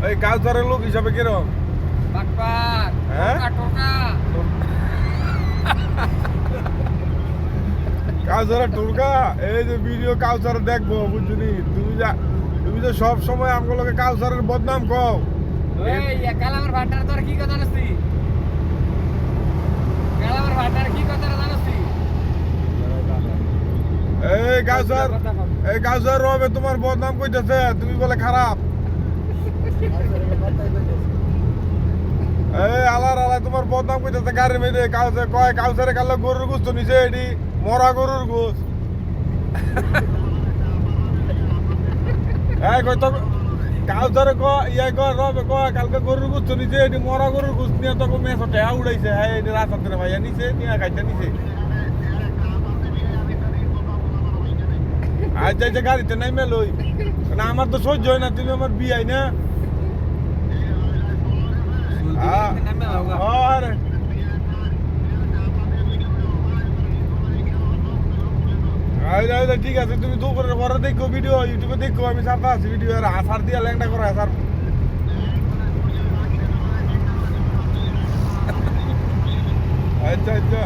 এই কাউসারের লোক হিসাবে কিরকম? বাটপার হ্যাঁ? টোকা কাউসারের টুরকা এই যে ভিডিও কাউসার দেখবো বুঝলি তুমি যে সব সময় আমগুলোকে কাউসারের বদনাম কও। এই কালামের ভাটার তোর কি কথা জানিস তুই? কালামের ভাটার কি কথা জানিস তুই? এই কাউসার রবে তোমার বদনাম কইতেছে, তুমি বলে খারাপ। এই আলার আলা তোমার বদনাম কইতেছে গাড়ির মেয়েদে কাউসারে কালো গরুর গোস্ত নিছে এডি মরা গরুর গোস্ত। এই কই তো কাউসারে রবে কালকে গরুর গোস্ত নিছে এডি মরা গরুর গোস্ত নিয়ে তো মেসতে উড়াইছে। হ্যাঁ এডি রাস্তাতে ভাইয়া নিছে নিয়ে খাইতে নিছে। আজ যাইছে গাড়িতে নাই মেলই না, আমার তো সহ্য হয় না, তুমি আমার বিয়াই না। আরে ঠিক আছে, তুমি দুপুরের পরে দেখো ভিডিও, ইউটিউবে দেখো, আমি ছাড়তে আছি ভিডিও। আর আসার দিয়া ল্যাংটা করা আসার। আচ্ছা আচ্ছা।